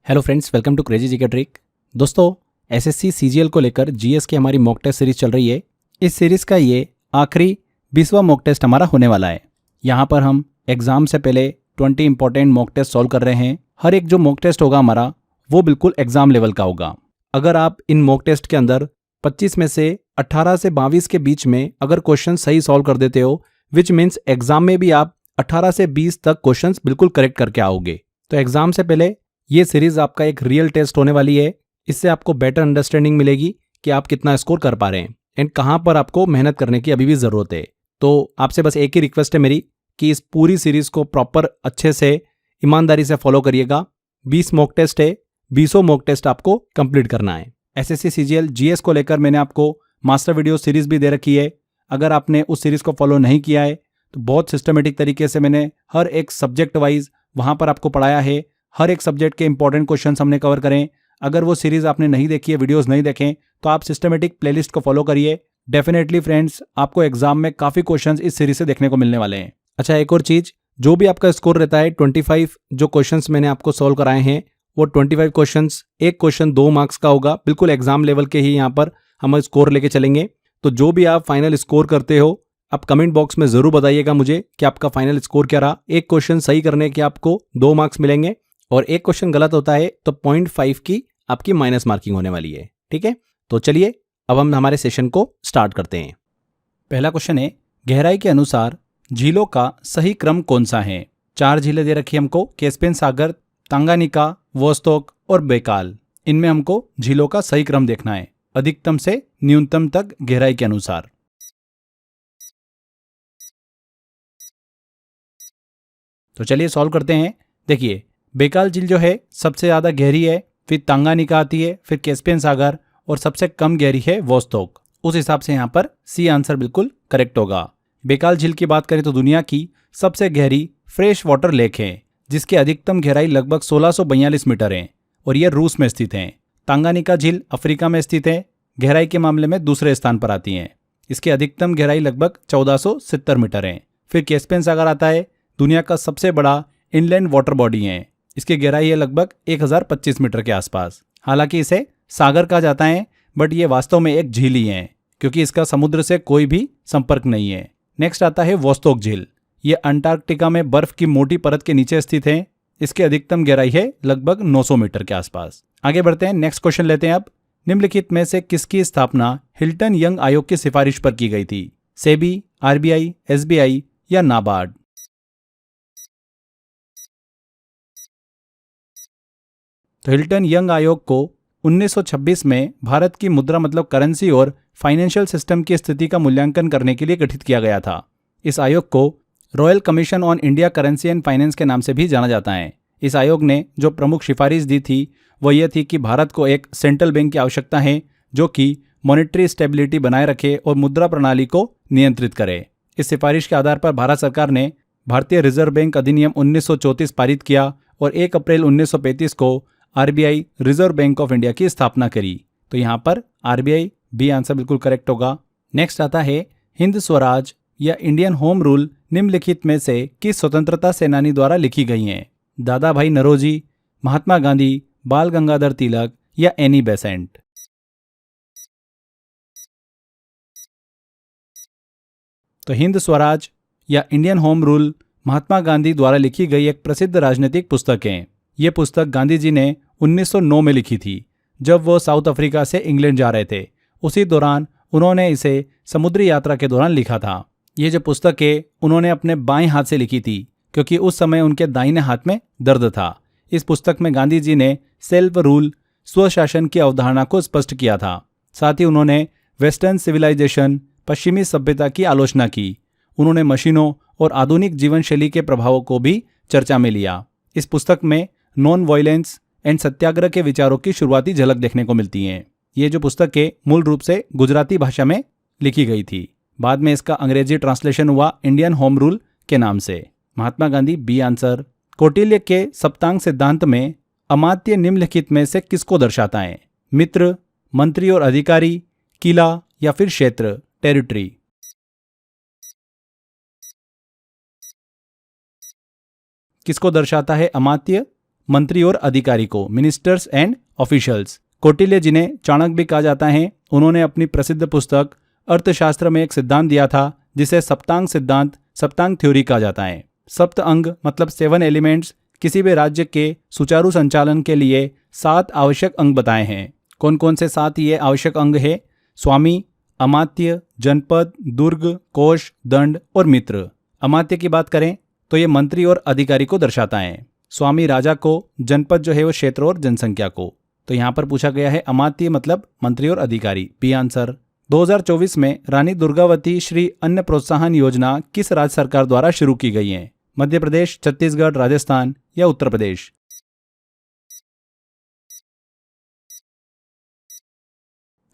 Hello friends, welcome to crazy GK trick. दोस्तों, SSC CGL को लेकर जीएस की हमारी मॉक टेस्ट सीरीज चल रही है। इस सीरीज का ये आखिरी 20वां मॉक टेस्ट हमारा होने वाला है। यहाँ पर हम एग्जाम से पहले 20 इंपॉर्टेंट मॉक टेस्ट सॉल्व कर रहे हैं। हर एक जो मॉक टेस्ट होगा हमारा वो बिल्कुल एग्जाम लेवल का होगा। अगर आप इन मॉक टेस्ट के अंदर 25 में से 18 से 22 के बीच में अगर क्वेश्चन सही सॉल्व कर देते हो, विच मीन्स एग्जाम में भी आप 18 से 20 तक क्वेश्चन बिल्कुल करेक्ट करके आओगे। तो एग्जाम से पहले ये सीरीज आपका एक रियल टेस्ट होने वाली है। इससे आपको बेटर अंडरस्टैंडिंग मिलेगी कि आप कितना स्कोर कर पा रहे हैं एंड कहाँ पर आपको मेहनत करने की अभी भी ज़रूरत है। तो आपसे बस एक ही रिक्वेस्ट है मेरी कि इस पूरी सीरीज को प्रॉपर अच्छे से ईमानदारी से फॉलो करिएगा। 20 मॉक टेस्ट है, 20 मॉक टेस्ट आपको कंप्लीट करना है। एसएससी सीजीएल जीएस को लेकर मैंने आपको मास्टर वीडियो सीरीज भी दे रखी है। अगर आपने उस सीरीज को फॉलो नहीं किया है तो बहुत सिस्टमेटिक तरीके से मैंने हर एक सब्जेक्ट वाइज वहाँ पर आपको पढ़ाया है। हर एक सब्जेक्ट के इंपॉर्टेंट क्वेश्चन हमने कवर करें। अगर वो सीरीज आपने नहीं देखी है, वीडियोस नहीं देखें, तो आप सिस्टमेटिक प्लेलिस्ट को फॉलो करिए। डेफिनेटली फ्रेंड्स, आपको एग्जाम में काफ़ी क्वेश्चंस इस सीरीज से देखने को मिलने वाले हैं। अच्छा, एक और चीज़, जो भी आपका स्कोर रहता है 25 जो क्वेश्चंस मैंने आपको सॉल्व कराए हैं वो 25 क्वेश्चंस, एक क्वेश्चन 2 मार्क्स का होगा। बिल्कुल एग्जाम लेवल के ही यहाँ पर हम स्कोर लेके चलेंगे। तो जो भी आप फाइनल स्कोर करते हो, आप कमेंट बॉक्स में ज़रूर बताइएगा मुझे कि आपका फाइनल स्कोर क्या रहा। एक क्वेश्चन सही करने के आपको 2 मार्क्स मिलेंगे और एक क्वेश्चन गलत होता है तो 0.5 की आपकी माइनस मार्किंग होने वाली है। ठीक है, तो चलिए अब हम हमारे सेशन को स्टार्ट करते हैं। पहला क्वेश्चन है, गहराई के अनुसार झीलों का सही क्रम कौन सा है? 4 झीलें दे रखी है हमको, कैस्पियन सागर, तांगानिका, वोस्तोक और बैकाल। इनमें हमको झीलों का सही क्रम देखना है, अधिकतम से न्यूनतम तक गहराई के अनुसार। तो चलिए सॉल्व करते हैं। देखिए, बैकाल झील जो है सबसे ज़्यादा गहरी है, फिर तांगानिका आती है, फिर कैस्पियन सागर और सबसे कम गहरी है वोस्तोक। उस हिसाब से यहाँ पर सी आंसर बिल्कुल करेक्ट होगा। बैकाल झील की बात करें तो दुनिया की सबसे गहरी फ्रेश वाटर लेक है, जिसकी अधिकतम गहराई लगभग 1642 मीटर है और ये रूस में स्थित है। तांगानिका झील अफ्रीका में स्थित है, गहराई के मामले में दूसरे स्थान पर आती है। इसकी अधिकतम गहराई लगभग 1470 मीटर है। फिर कैस्पियन सागर आता है, दुनिया का सबसे बड़ा इनलैंड वाटर बॉडी है। इसकी गहराई है लगभग 1025 मीटर के आसपास। हालांकि इसे सागर कहा जाता है, बट ये वास्तव में एक झील ही है क्योंकि इसका समुद्र से कोई भी संपर्क नहीं है। नेक्स्ट आता है वोस्तोक झील। ये अंटार्कटिका में बर्फ की मोटी परत के नीचे स्थित है। इसकी अधिकतम गहराई है लगभग 900 मीटर के आसपास। आगे बढ़ते हैं, नेक्स्ट क्वेश्चन लेते हैं अब। निम्नलिखित में से किसकी स्थापना हिल्टन यंग आयोग की सिफारिश पर की गई थी? सेबी, आरबीआई, एसबीआई या नाबार्ड? तो हिल्टन यंग आयोग को 1926 में भारत की मुद्रा मतलब करेंसी और फाइनेंशियल सिस्टम की स्थिति का मूल्यांकन करने के लिए गठित किया गया था। इस आयोग को royal commission on India currency and finance के नाम से भी जाना जाता है। इस आयोग ने जो प्रमुख सिफारिश दी थी वो ये थी कि भारत को एक सेंट्रल बैंक की आवश्यकता है जो कि मॉनेटरी स्टेबिलिटी बनाए रखे और मुद्रा प्रणाली को नियंत्रित करे। इस सिफारिश के आधार पर भारत सरकार ने भारतीय रिजर्व बैंक अधिनियम 1934 पारित किया और 1 अप्रैल 1935 को RBI reserve bank of India की स्थापना करी। तो यहाँ पर आरबीआई बी आंसर बिल्कुल करेक्ट होगा। नेक्स्ट आता है, हिंद स्वराज या इंडियन होम रूल निम्नलिखित में से किस स्वतंत्रता सेनानी द्वारा लिखी गई हैं? दादा भाई नौरोजी, महात्मा गांधी, बाल गंगाधर तिलक या एनी बेसेंट? तो हिंद स्वराज या Indian home rule Mahatma Gandhi द्वारा लिखी गई एक प्रसिद्ध राजनीतिक पुस्तक है। ये पुस्तक गांधी जी ने 1909 में लिखी थी, जब वो साउथ अफ्रीका से इंग्लैंड जा रहे थे। उसी दौरान उन्होंने इसे समुद्री यात्रा के दौरान लिखा था। ये जो पुस्तक है उन्होंने अपने बाएं हाथ से लिखी थी क्योंकि उस समय उनके दाहिने हाथ में दर्द था। इस पुस्तक में गांधी जी ने सेल्फ रूल, स्वशासन की अवधारणा को स्पष्ट किया था। साथ ही उन्होंने वेस्टर्न सिविलाइजेशन, पश्चिमी सभ्यता की आलोचना की। उन्होंने मशीनों और आधुनिक जीवन शैली के प्रभावों को भी चर्चा में लिया। इस पुस्तक में नॉन वायलेंस एंड सत्याग्रह के विचारों की शुरुआती झलक देखने को मिलती है। ये जो पुस्तक है मूल रूप से गुजराती भाषा में लिखी गई थी। बाद में इसका अंग्रेजी ट्रांसलेशन हुआ इंडियन होम रूल के नाम से। Mahatma Gandhi B answer. कौटिल्य के सप्तांग सिद्धांत में अमात्य निम्नलिखित में से किसको दर्शाता है? मित्र, मंत्री और अधिकारी, किला या फिर क्षेत्र, टेरिटरी? किसको दर्शाता है अमात्य? मंत्री और अधिकारी को, मिनिस्टर्स एंड ऑफिशियल्स। कौटिल्य, जिन्हें चाणक्य भी कहा जाता है, उन्होंने अपनी प्रसिद्ध पुस्तक अर्थशास्त्र में एक सिद्धांत दिया था जिसे सप्तांग सिद्धांत, सप्तांग थ्योरी कहा जाता है। सप्त अंग मतलब 7 एलिमेंट्स किसी भी राज्य के सुचारू संचालन के लिए 7 आवश्यक अंग बताए हैं। कौन कौन से 7 ये आवश्यक अंग है? स्वामी, अमात्य, जनपद, दुर्ग, कोष, दंड और मित्र। अमात्य की बात करें तो ये मंत्री और अधिकारी को दर्शाता है। स्वामी राजा को, जनपद जो है वो क्षेत्र और जनसंख्या को। तो यहाँ पर पूछा गया है अमात्य मतलब मंत्री और अधिकारी। B answer. 2024 में रानी दुर्गावती श्री अन्न प्रोत्साहन योजना किस राज्य सरकार द्वारा शुरू की गई है? मध्य प्रदेश, छत्तीसगढ़, राजस्थान या उत्तर प्रदेश?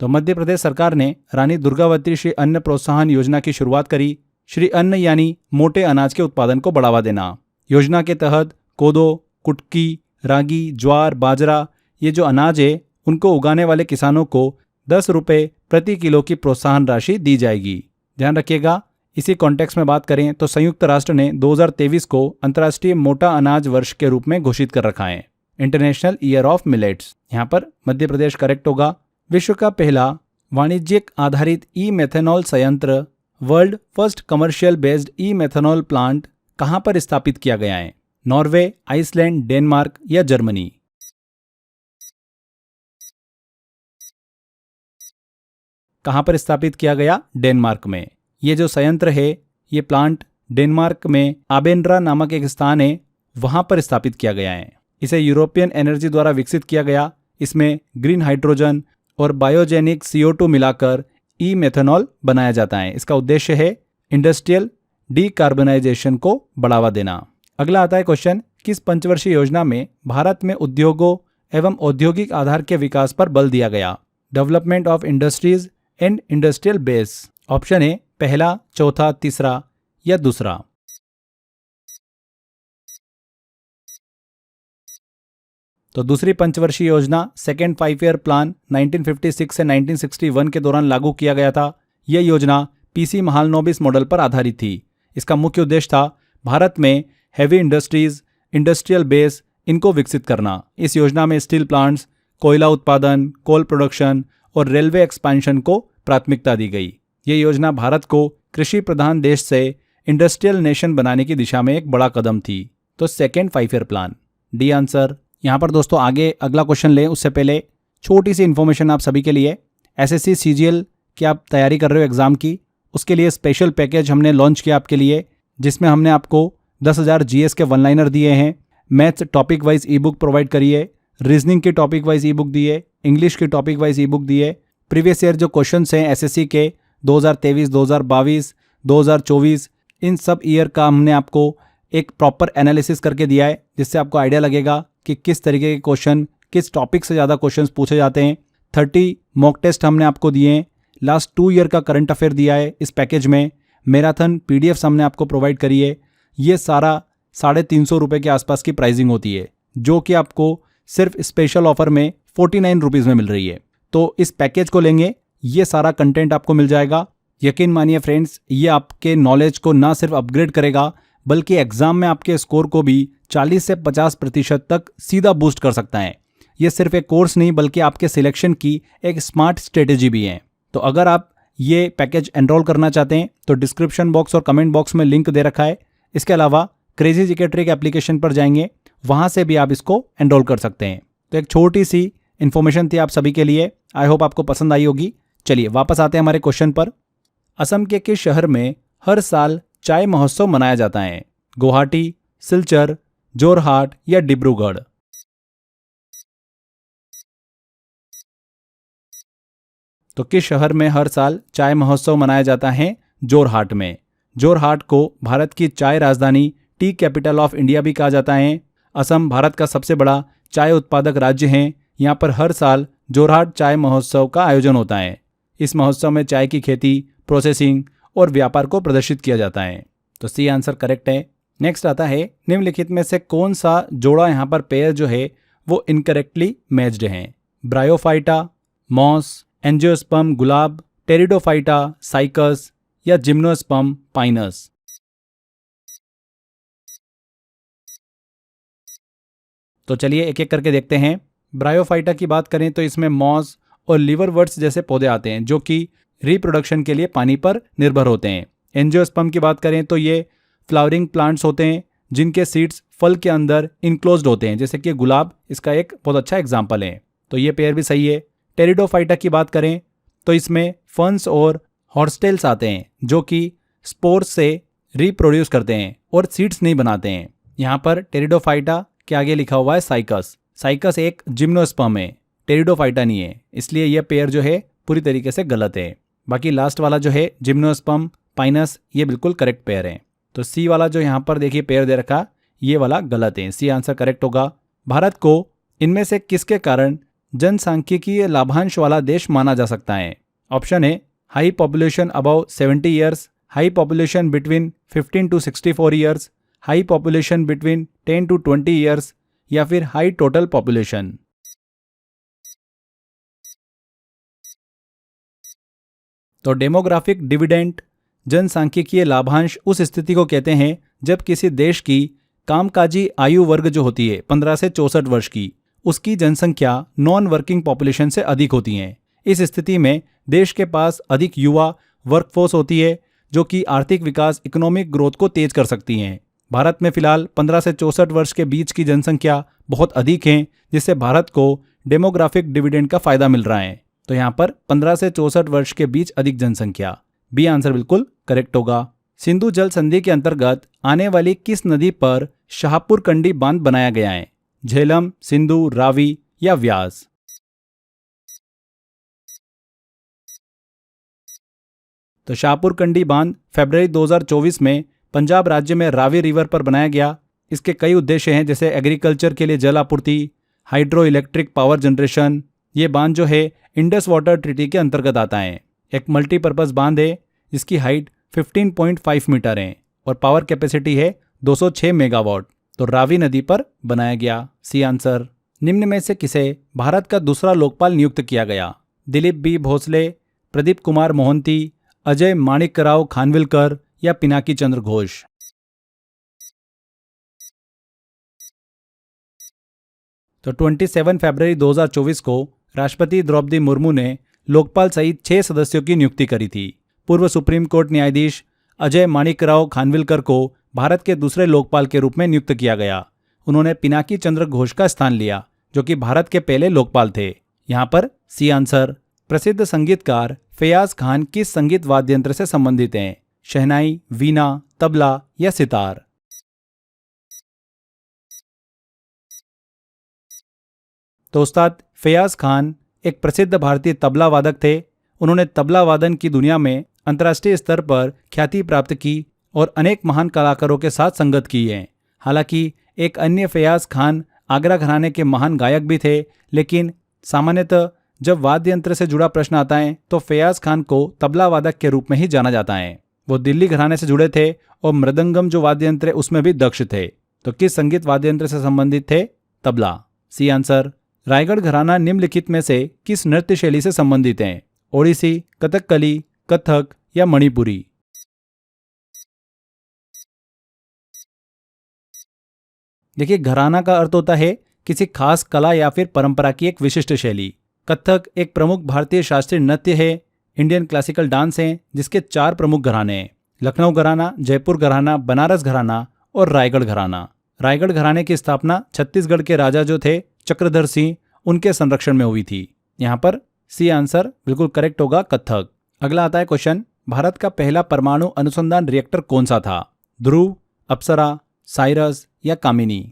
तो मध्य प्रदेश सरकार ने रानी दुर्गावती श्री अन्न प्रोत्साहन योजना की शुरुआत करी। श्री अन्न यानी मोटे अनाज के उत्पादन को बढ़ावा देना। योजना के तहत कोदो, कुटकी, रागी, ज्वार, बाजरा ये जो अनाज है उनको उगाने वाले किसानों को 10 रुपये प्रति किलो की प्रोत्साहन राशि दी जाएगी। ध्यान रखिएगा। इसी कॉन्टेक्स्ट में बात करें तो संयुक्त राष्ट्र ने 2023 को अंतर्राष्ट्रीय मोटा अनाज वर्ष के रूप में घोषित कर रखा है, इंटरनेशनल ईयर ऑफ मिलेट्स। यहाँ पर मध्य प्रदेश करेक्ट होगा। विश्व का पहला वाणिज्यिक आधारित ई मेथेनॉल संयंत्र, वर्ल्ड फर्स्ट कमर्शियल बेस्ड ई मेथेनॉल प्लांट कहाँ पर स्थापित किया गया है? नॉर्वे, आइसलैंड, डेनमार्क या जर्मनी? कहाँ पर स्थापित किया गया? डेनमार्क में। ये जो संयंत्र है, ये प्लांट डेनमार्क में आबेनरा नामक एक स्थान है, वहां पर स्थापित किया गया है। इसे यूरोपियन एनर्जी द्वारा विकसित किया गया। इसमें ग्रीन हाइड्रोजन और बायोजेनिक CO2 मिलाकर ई मेथेनॉल बनाया जाता है। इसका उद्देश्य है इंडस्ट्रियल डीकार्बनाइजेशन को बढ़ावा देना। अगला आता है क्वेश्चन, किस पंचवर्षीय योजना में भारत में उद्योगों एवं औद्योगिक आधार के विकास पर बल दिया गया? Development of industries and industrial base. Option है पहला, चौथा, तीसरा या दूसरा? तो दूसरी पंचवर्षीय योजना सेकेंड 5 ईयर प्लान 1956 से 1961 के दौरान लागू किया गया था। यह योजना PC महालनोबिस मॉडल पर आधारित थी। इसका मुख्य उद्देश्य था भारत में हैवी इंडस्ट्रीज, इंडस्ट्रियल बेस इनको विकसित करना। इस योजना में स्टील प्लांट्स, कोयला उत्पादन, कोल प्रोडक्शन और रेलवे एक्सपेंशन को प्राथमिकता दी गई। ये योजना भारत को कृषि प्रधान देश से इंडस्ट्रियल नेशन बनाने की दिशा में एक बड़ा कदम थी। तो second 5 year plan, D answer. यहाँ पर दोस्तों आगे अगला क्वेश्चन लें उससे पहले छोटी सी इन्फॉर्मेशन आप सभी के लिए। SSC CGL की आप तैयारी कर रहे हो एग्जाम की, उसके लिए स्पेशल पैकेज हमने लॉन्च किया आपके लिए, जिसमें हमने आपको 10,000 GS के 1 लाइनर दिए हैं, मैथ्स टॉपिक वाइज ई बुक प्रोवाइड करिए, रीजनिंग की टॉपिक वाइज ई बुक दिए, इंग्लिश की टॉपिक वाइज ई बुक दिए, प्रीवियस ईयर जो क्वेश्चन हैं SSC के 2023, 2022, 2024 इन सब ईयर का हमने आपको एक प्रॉपर एनालिसिस करके दिया है, जिससे आपको आइडिया लगेगा कि किस तरीके के क्वेश्चन, किस टॉपिक से ज़्यादा क्वेश्चंस पूछे जाते हैं। 30 मॉक टेस्ट हमने आपको दिए हैं, लास्ट 2 ईयर का करंट अफेयर दिया है इस पैकेज में, मैराथन PDFs हमने आपको प्रोवाइड करी है। ये सारा 350 रुपये के आसपास की प्राइसिंग होती है, जो कि आपको सिर्फ स्पेशल ऑफर में 49 रुपीज़ में मिल रही है। तो इस पैकेज को लेंगे, ये सारा कंटेंट आपको मिल जाएगा। यकीन मानिए फ्रेंड्स, ये आपके नॉलेज को ना सिर्फ अपग्रेड करेगा, बल्कि एग्जाम में आपके स्कोर को भी 40 से 50% तक सीधा बूस्ट कर सकता है। ये सिर्फ एक कोर्स नहीं, बल्कि आपके सिलेक्शन की एक स्मार्ट स्ट्रेटेजी भी है। तो अगर आप ये पैकेज एनरोल करना चाहते हैं तो डिस्क्रिप्शन बॉक्स और कमेंट बॉक्स में लिंक दे रखा है। इसके अलावा क्रेजी जीके ट्रिक एप्लीकेशन पर जाएंगे, वहां से भी आप इसको एनरोल कर सकते हैं। तो एक छोटी सी इन्फॉर्मेशन थी आप सभी के लिए, आई होप आपको पसंद आई होगी। चलिए वापस आते हैं हमारे क्वेश्चन पर। असम के किस शहर में हर साल चाय महोत्सव मनाया जाता है? गुवाहाटी, सिलचर, जोरहाट या डिब्रूगढ़? तो किस शहर में हर साल चाय महोत्सव मनाया जाता है? जोरहाट में। जोरहाट को भारत की चाय राजधानी, टी कैपिटल ऑफ इंडिया भी कहा जाता है। असम भारत का सबसे बड़ा चाय उत्पादक राज्य है। यहाँ पर हर साल जोरहाट चाय महोत्सव का आयोजन होता है। इस महोत्सव में चाय की खेती, प्रोसेसिंग और व्यापार को प्रदर्शित किया जाता है। तो सी आंसर करेक्ट है। नेक्स्ट आता है, निम्नलिखित में से कौन सा जोड़ा यहाँ पर पेयर जो है वो इनकरेक्टली मैच्ड है? ब्रायोफाइटा, मॉस, एंजियोस्पर्म गुलाब, टेरिडोफाइटा साइकस या जिम्नोस्पर्म पाइनस? तो चलिए एक एक करके देखते हैं। ब्रायोफाइटा की बात करें तो इसमें मॉस और लिवरवर्ट्स जैसे पौधे आते हैं जो कि रिप्रोडक्शन के लिए पानी पर निर्भर होते हैं। एंजियोस्पर्म की बात करें तो ये फ्लावरिंग प्लांट्स होते हैं जिनके सीड्स फल के अंदर इनक्लोज्ड होते हैं, जैसे कि गुलाब इसका एक बहुत अच्छा एग्जाम्पल है। तो ये पेयर भी सही है। टेरिडोफाइटा की बात करें तो इसमें फंस और हॉर्स्टेल्स आते हैं जो कि स्पोर्स से रिप्रोड्यूस करते हैं और सीड्स नहीं बनाते हैं। यहाँ पर टेरिडोफाइटा के आगे लिखा हुआ है साइकस। साइकस एक जिम्नोस्पर्म है, टेरिडोफाइटा नहीं है, इसलिए यह पेयर जो है पूरी तरीके से गलत है। बाकी लास्ट वाला जो है जिम्नोस्पर्म पाइनस, ये बिल्कुल करेक्ट पेयर है। तो सी वाला जो यहाँ पर देखिए पेयर दे रखा, ये वाला गलत है। सी आंसर करेक्ट होगा। भारत को इनमें से किसके कारण जनसांख्यिकीय लाभांश वाला देश माना जा सकता है? ऑप्शन है high population above 70 years, high population between 15 to 64 years, high population between 10 to 20 years, या फिर हाई टोटल पॉपुलेशन। तो डेमोग्राफिक डिविडेंड जनसांख्यिकीय लाभांश उस स्थिति को कहते हैं जब किसी देश की कामकाजी आयु वर्ग जो होती है 15 से 64 वर्ष की, उसकी जनसंख्या नॉन वर्किंग पॉपुलेशन से अधिक होती है। इस स्थिति में देश के पास अधिक युवा वर्कफोर्स होती है जो कि आर्थिक विकास, इकोनॉमिक ग्रोथ को तेज कर सकती हैं। भारत में फिलहाल 15 से 64 वर्ष के बीच की जनसंख्या बहुत अधिक है, जिससे भारत को डेमोग्राफिक डिविडेंड का फायदा मिल रहा है। तो यहाँ पर 15 से 64 वर्ष के बीच अधिक जनसंख्या, बी आंसर बिल्कुल करेक्ट होगा। सिंधु जल संधि के अंतर्गत आने वाली किस नदी पर शाहपुर कंडी बांध बनाया गया है? झेलम, सिंधु, रावी या व्यास? तो शाहपुर कंडी बांध फरवरी 2024 में पंजाब राज्य में रावी रिवर पर बनाया गया। इसके कई उद्देश्य हैं, जैसे एग्रीकल्चर के लिए जल आपूर्ति, हाइड्रो इलेक्ट्रिक पावर जनरेशन। ये बांध जो है इंडस वाटर ट्रीटी के अंतर्गत आता है। एक मल्टीपर्पज बांध है जिसकी हाइट 15.5 मीटर है और पावर कैपेसिटी है 206 मेगावाट। तो रावी नदी पर बनाया गया, सी आंसर। निम्न में से किसे भारत का दूसरा लोकपाल नियुक्त किया गया? दिलीप बी भोसले, प्रदीप कुमार मोहंती, अजय माणिकराव खानविलकर या पिनाकी चंद्र घोष? तो 27 फरवरी 2024 को राष्ट्रपति द्रौपदी मुर्मू ने लोकपाल सहित 6 सदस्यों की नियुक्ति करी थी। पूर्व सुप्रीम कोर्ट न्यायाधीश अजय माणिकराव खानविलकर को भारत के दूसरे लोकपाल के रूप में नियुक्त किया गया। उन्होंने पिनाकी चंद्र घोष का स्थान लिया जो कि भारत के पहले लोकपाल थे। यहाँ पर सी आंसर। प्रसिद्ध संगीतकार फैयाज खान किस संगीत वाद्य यंत्र से संबंधित हैं? शहनाई, वीणा, तबला या सितार? तो उस्ताद फैयाज खान एक प्रसिद्ध भारतीय तबला वादक थे। उन्होंने तबला वादन की दुनिया में अंतर्राष्ट्रीय स्तर पर ख्याति प्राप्त की और अनेक महान कलाकारों के साथ संगत की है। हालांकि एक अन्य फैयाज खान आगरा घराने के महान गायक भी थे, लेकिन सामान्यतः जब वाद्य यंत्र से जुड़ा प्रश्न आता है तो फैयाज खान को तबला वादक के रूप में ही जाना जाता है। वो दिल्ली घराने से जुड़े थे और मृदंगम जो वाद्य यंत्र है उसमें भी दक्ष थे। तो किस संगीत वाद्य यंत्र से संबंधित थे? Tabla, C answer. रायगढ़ घराना निम्नलिखित में से किस नृत्य शैली से संबंधित है? ओडिसी, कथकली, कथक या मणिपुरी? देखिए, घराना का अर्थ होता है किसी खास कला या फिर परंपरा की एक विशिष्ट शैली। कथक एक प्रमुख भारतीय शास्त्रीय नृत्य है, इंडियन क्लासिकल डांस है, जिसके 4 प्रमुख घराने हैं: लखनऊ घराना, जयपुर घराना, बनारस घराना और रायगढ़ घराना। रायगढ़ घराने की स्थापना छत्तीसगढ़ के राजा जो थे चक्रधर सिंह, उनके संरक्षण में हुई थी। यहाँ पर सी आंसर बिल्कुल करेक्ट होगा, कथक। अगला आता है क्वेश्चन, भारत का पहला परमाणु अनुसंधान रिएक्टर कौन सा था? ध्रुव, अप्सरा, साइरस या कामिनी?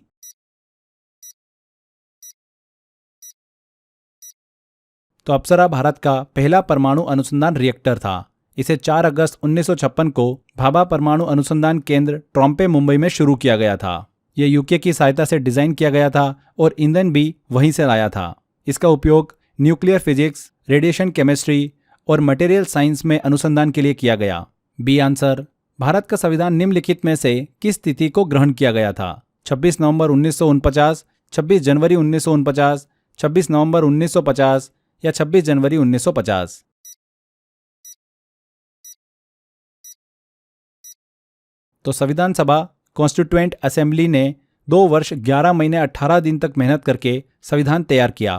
तो अप्सरा भारत का पहला परमाणु अनुसंधान रिएक्टर था। इसे 4 अगस्त 1956 को भाभा परमाणु अनुसंधान केंद्र ट्रॉम्पे, मुंबई में शुरू किया गया था। यह यूके की सहायता से डिजाइन किया गया था और ईंधन भी वहीं से लाया था। इसका उपयोग न्यूक्लियर फिजिक्स, रेडिएशन केमिस्ट्री और मटेरियल साइंस में अनुसंधान के लिए किया गया, बी आंसर। भारत का संविधान निम्नलिखित में से किस तिथि को ग्रहण किया गया था? 26 नवंबर 1949, 26 जनवरी 1949, 26 नवंबर 1950 या 26 जनवरी 1950? तो संविधान सभा कॉन्स्टिट्यूएंट असेंबली ने 2 वर्ष 11 महीने 18 दिन तक मेहनत करके संविधान तैयार किया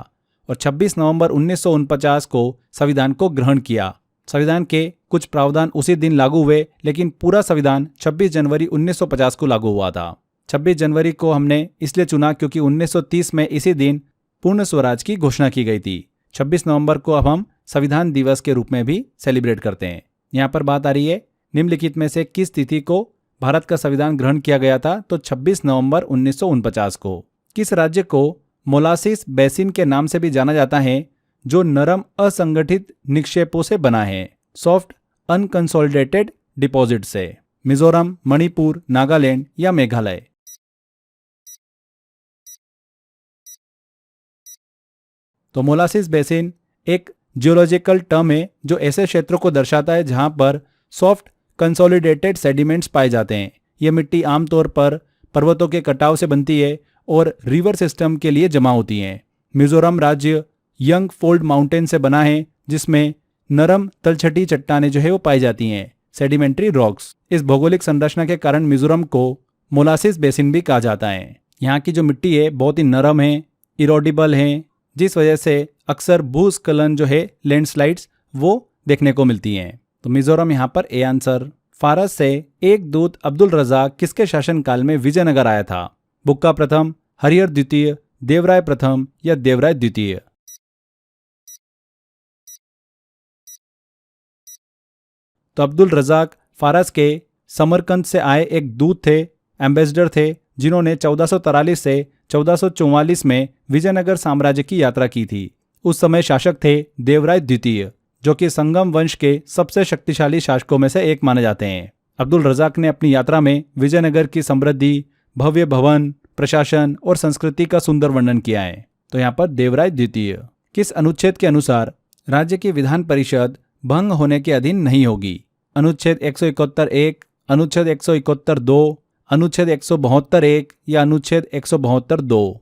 और 26 नवंबर 1949 को संविधान को ग्रहण किया। संविधान के कुछ प्रावधान उसी दिन लागू हुए, लेकिन पूरा संविधान 26 जनवरी 1950 को लागू हुआ था। 26 जनवरी को हमने इसलिए चुना क्योंकि 1930 में इसी दिन पूर्ण स्वराज की घोषणा की गई थी। 26 नवंबर को अब हम संविधान दिवस के रूप में भी सेलिब्रेट करते हैं। यहाँ पर बात आ रही है निम्नलिखित में से किस तिथि को भारत का संविधान ग्रहण किया गया था, तो 26 नवंबर 1949 को। किस राज्य को मोलासिस बेसिन के नाम से भी जाना जाता है जो नरम असंगठित निक्षेपों से बना है, सॉफ्ट अनकंसोलिडेटेड डिपॉजिट से? मिजोरम, मणिपुर, नागालैंड या मेघालय? तो मोलासिस बेसिन एक जियोलॉजिकल टर्म है जो ऐसे क्षेत्रों को दर्शाता है जहां पर सॉफ्ट कंसोलिडेटेड सेडिमेंट्स पाए जाते हैं। ये मिट्टी आमतौर पर पर्वतों के कटाव से बनती है और रिवर सिस्टम के लिए जमा होती है। मिजोरम राज्य यंग फोल्ड माउंटेन से बना है जिसमें नरम तलछटी चट्टानें जो है वो पाई जाती हैं, सेडिमेंट्री रॉक्स। इस भौगोलिक संरचना के कारण मिजोरम को मोलासिस बेसिन भी कहा जाता है। यहाँ की जो मिट्टी है बहुत ही नरम है, इरोडेबल है, जिस वजह से अक्सर भूस्खलन जो है लैंडस्लाइड्स वो देखने को मिलती हैं। तो मिजोरम यहाँ पर ए आंसर। फारस से एक दूत अब्दुल रज़ाक किसके शासनकाल में विजयनगर आया था? बुक्का प्रथम, हरिहर द्वितीय, देवराय प्रथम या देवराय द्वितीय? तो अब्दुल रज़ाक फारस के समरकंद से आए एक दूत थे, एम्बेसडर थे, जिन्होंने 1443 से 1444 में विजयनगर साम्राज्य की यात्रा की थी। उस समय शासक थे देवराय द्वितीय, जो कि संगम वंश के सबसे शक्तिशाली शासकों में से एक माने जाते हैं। अब्दुल रज़ाक ने अपनी यात्रा में विजयनगर की समृद्धि, भव्य भवन, प्रशासन और संस्कृति का सुंदर वर्णन किया है। तो यहाँ पर देवराय द्वितीय। किस अनुच्छेद के अनुसार राज्य की विधान परिषद भंग होने के अधीन नहीं होगी? अनुच्छेद 171(1), अनुच्छेद 171(2), अनुच्छेद 172(1) या अनुच्छेद 172(2)?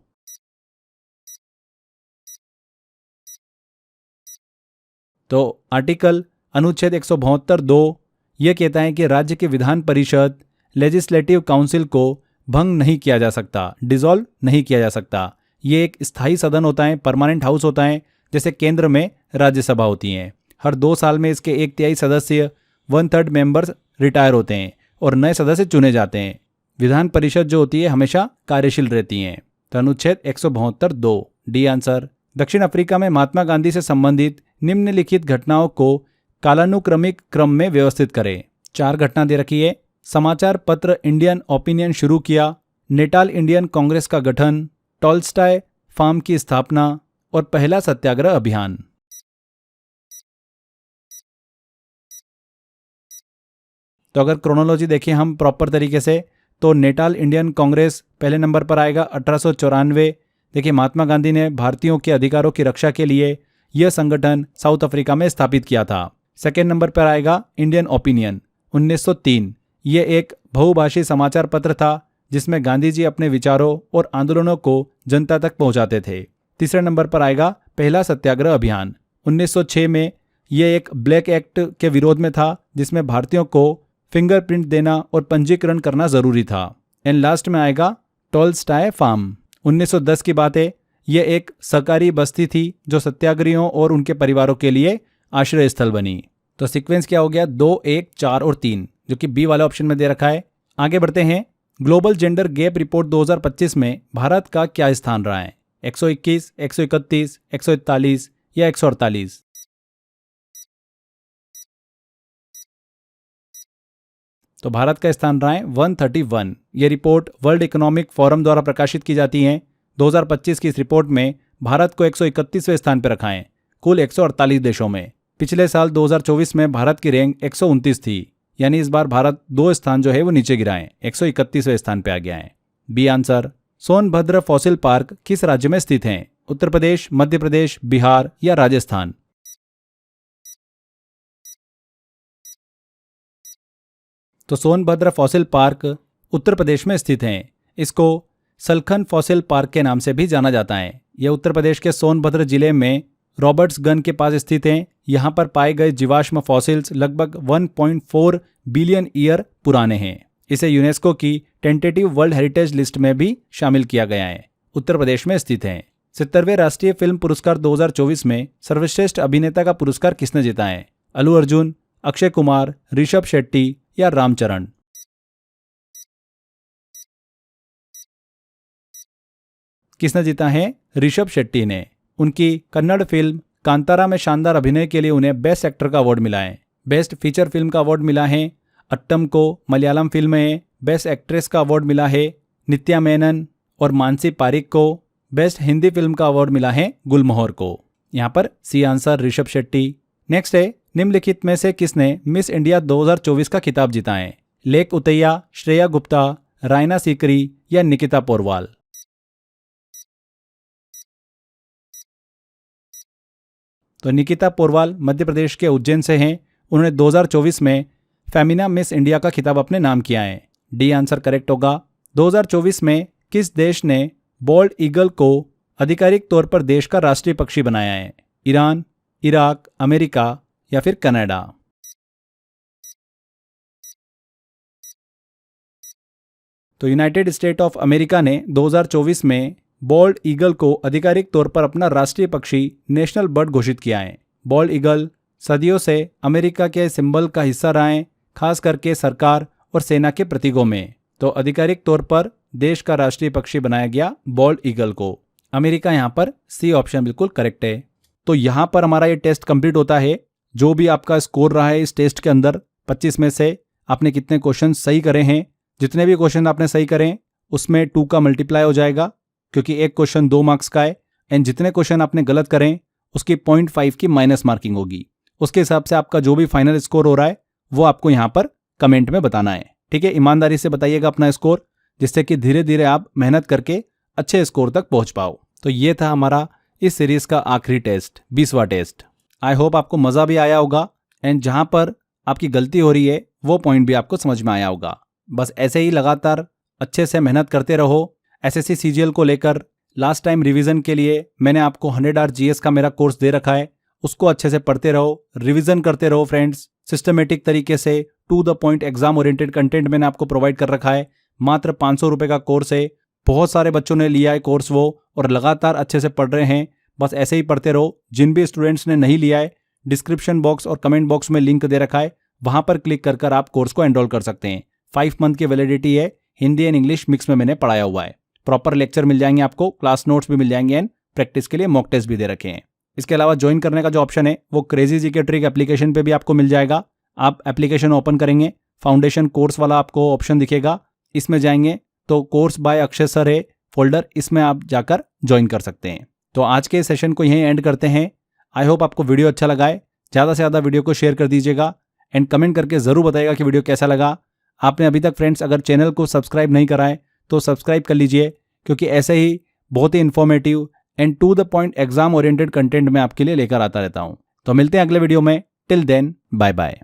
तो आर्टिकल अनुच्छेद 172(2) यह कहता है कि राज्य की विधान परिषद लेजिस्लेटिव काउंसिल को भंग नहीं किया जा सकता, डिसॉल्व नहीं किया जा सकता। ये एक स्थायी सदन होता है, परमानेंट हाउस होता है, जैसे केंद्र में राज्यसभा होती है। हर 2 साल में इसके 1/3 सदस्य 1/3 मेंबर्स रिटायर होते हैं और नए सदस्य चुने जाते हैं। विधान परिषद जो होती है हमेशा कार्यशील रहती है। तो अनुच्छेद 172(2) डी आंसर। दक्षिण अफ्रीका में महात्मा गांधी से संबंधित निम्नलिखित घटनाओं को कालानुक्रमिक क्रम में व्यवस्थित करें। 4 घटना दे रखी है। समाचार पत्र इंडियन ओपिनियन शुरू किया, नेटाल इंडियन कांग्रेस का गठन, टॉल्स्टॉय फार्म की स्थापना और पहला सत्याग्रह अभियान। तो अगर क्रोनोलॉजी देखें हम प्रॉपर तरीके से, तो नेटाल इंडियन कांग्रेस पहले नंबर पर आएगा 1894। देखिए महात्मा गांधी ने भारतीयों के अधिकारों की रक्षा के लिए यह संगठन साउथ अफ्रीका में स्थापित किया था। सेकेंड नंबर पर आएगा इंडियन ओपिनियन 1903। ये एक बहुभाषी समाचार पत्र था जिसमें गांधी जी अपने विचारों और आंदोलनों को जनता तक पहुंचाते थे। तीसरे नंबर पर आएगा पहला सत्याग्रह अभियान 1906 में। यह एक ब्लैक एक्ट के विरोध में था जिसमें भारतीयों को फिंगरप्रिंट देना और पंजीकरण करना जरूरी था। एंड लास्ट में आएगा टॉल्स्टॉय फार्म 1910 की बात है। यह एक सहकारी बस्ती थी जो सत्याग्रहियों और उनके परिवारों के लिए आश्रय स्थल बनी। तो सीक्वेंस क्या हो गया? 2, 1, 4 और 3, जो कि बी वाले ऑप्शन में दे रखा है। आगे बढ़ते हैं। ग्लोबल जेंडर गैप रिपोर्ट 2025 में भारत का क्या स्थान रहा है? 121, 131, 141 या 148? तो भारत का स्थान रहा है 131। ये रिपोर्ट वर्ल्ड इकोनॉमिक फोरम द्वारा प्रकाशित की जाती है। 2025 की इस रिपोर्ट में भारत को 131वें स्थान पर रखा है कुल 148 देशों में। पिछले साल 2024 में भारत की रैंक 129 थी, यानी इस बार भारत 2 स्थान जो है वो नीचे गिरा है, 131वें स्थान पे आ गया है। B answer. Sonbhadra fossil park किस राज्य में स्थित है? उत्तर प्रदेश, मध्य प्रदेश, बिहार या राजस्थान? तो सोनभद्र फॉसिल पार्क उत्तर प्रदेश में स्थित है। इसको सलखन फॉसिल पार्क के नाम से भी जाना जाता है। यह उत्तर प्रदेश के सोनभद्र जिले में रॉबर्ट्सगंज के पास स्थित है। यहाँ पर पाए गए जीवाश्म फॉसिल्स लगभग 1.4 बिलियन ईयर पुराने हैं। इसे यूनेस्को की टेंटेटिव वर्ल्ड हेरिटेज लिस्ट में भी शामिल किया गया है। उत्तर प्रदेश में स्थित है। 70वें राष्ट्रीय फिल्म पुरस्कार 2024 में सर्वश्रेष्ठ अभिनेता का पुरस्कार किसने जीता है? अल्लू अर्जुन, अक्षय कुमार, ऋषभ शेट्टी या रामचरण? किसने जीता है? ऋषभ शेट्टी ने। उनकी कन्नड़ फिल्म कांतारा में शानदार अभिनय के लिए उन्हें बेस्ट एक्टर का अवार्ड मिला है। बेस्ट फीचर फिल्म का अवार्ड मिला है अट्टम को, मलयालम फिल्म में बेस्ट एक्ट्रेस का अवार्ड मिला है नित्या मेनन और मानसी पारिक को। बेस्ट हिंदी फिल्म का अवार्ड मिला है गुलमोहर को। यहाँ पर C answer Rishab Shetty. Next है, निम्नलिखित में से किसने मिस इंडिया 2024 का खिताब जीता है? लेक उतैया, श्रेया गुप्ता, रायना सीकरी या निकिता पोरवाल? तो निकिता पोरवाल मध्य प्रदेश के उज्जैन से हैं। उन्होंने 2024 में फेमिना मिस इंडिया का खिताब अपने नाम किया है। डी आंसर करेक्ट होगा। 2024 में किस देश ने बॉल्ड ईगल को आधिकारिक तौर पर देश का राष्ट्रीय पक्षी बनाया है? ईरान, इराक, अमेरिका या फिर कनाडा? तो यूनाइटेड स्टेट ऑफ अमेरिका ने 2024 में बॉल्ड ईगल को आधिकारिक तौर पर अपना राष्ट्रीय पक्षी नेशनल बर्ड घोषित किया है। बॉल्ड ईगल सदियों से अमेरिका के सिंबल का हिस्सा रहा है, खास करके सरकार और सेना के प्रतीकों में। तो आधिकारिक तौर पर देश का राष्ट्रीय पक्षी बनाया गया बॉल्ड ईगल को। अमेरिका यहाँ पर सी ऑप्शन बिल्कुल करेक्ट है। तो यहाँ पर हमारा ये टेस्ट कंप्लीट होता है। जो भी आपका स्कोर रहा है इस टेस्ट के अंदर 25 में से आपने कितने क्वेश्चन सही करे हैं, जितने भी क्वेश्चन आपने सही करें उसमें 2 का मल्टीप्लाई हो जाएगा, क्योंकि एक क्वेश्चन 2 मार्क्स का है। एंड जितने क्वेश्चन आपने गलत करें उसकी 0.5 की माइनस मार्किंग होगी। उसके हिसाब से आपका जो भी फाइनल स्कोर हो रहा है वो आपको यहाँ पर कमेंट में बताना है। ठीक है, ईमानदारी से बताइएगा अपना स्कोर, जिससे कि धीरे धीरे आप मेहनत करके अच्छे स्कोर तक पहुंच पाओ। तो ये था हमारा इस सीरीज का आखिरी टेस्ट, 20वां टेस्ट। आई होप आपको मज़ा भी आया होगा एंड जहाँ पर आपकी गलती हो रही है वो पॉइंट भी आपको समझ में आया होगा। बस ऐसे ही लगातार अच्छे से मेहनत करते रहो। एसएससी सीजीएल को लेकर लास्ट टाइम रिवीजन के लिए मैंने आपको 100 आवर जीएस का मेरा कोर्स दे रखा है, उसको अच्छे से पढ़ते रहो, रिवीजन करते रहो फ्रेंड्स। सिस्टमेटिक तरीके से to the point exam oriented content मैंने आपको प्रोवाइड कर रखा है। मात्र 500 रुपये का कोर्स है। बहुत सारे बच्चों ने लिया है कोर्स वो, और लगातार अच्छे से पढ़ रहे हैं। बस ऐसे ही पढ़ते रहो। जिन भी स्टूडेंट्स ने नहीं लिया है, डिस्क्रिप्शन बॉक्स और कमेंट बॉक्स में लिंक दे रखा है, वहां पर क्लिक कर कर आप कोर्स को एनरोल कर सकते हैं। 5 मंथ की वैलिडिटी है। हिंदी एंड इंग्लिश मिक्स में मैंने पढ़ाया हुआ है। प्रॉपर लेक्चर मिल जाएंगे आपको, क्लास नोट्स भी मिल जाएंगे एंड प्रैक्टिस के लिए मॉक टेस्ट भी दे रखे हैं। इसके अलावा ज्वाइन करने का जो ऑप्शन है वो क्रेजी जीके ट्रिक एप्लीकेशन पे भी आपको मिल जाएगा। आप एप्लीकेशन ओपन करेंगे, फाउंडेशन कोर्स वाला आपको ऑप्शन दिखेगा, इसमें जाएंगे तो कोर्स बाय अक्षय सर है फोल्डर, इसमें आप जाकर ज्वाइन कर सकते हैं। तो आज के सेशन को यहीं एंड करते हैं। आई होप आपको वीडियो अच्छा लगा है। ज़्यादा से ज़्यादा वीडियो को शेयर कर दीजिएगा एंड कमेंट करके ज़रूर बताइएगा कि वीडियो कैसा लगा। आपने अभी तक फ्रेंड्स अगर चैनल को सब्सक्राइब नहीं करा है तो सब्सक्राइब कर लीजिए, क्योंकि ऐसे ही बहुत ही informative and to the point exam oriented content मैं आपके लिए लेकर आता रहता हूँ। तो मिलते हैं अगले वीडियो में। Till then bye bye.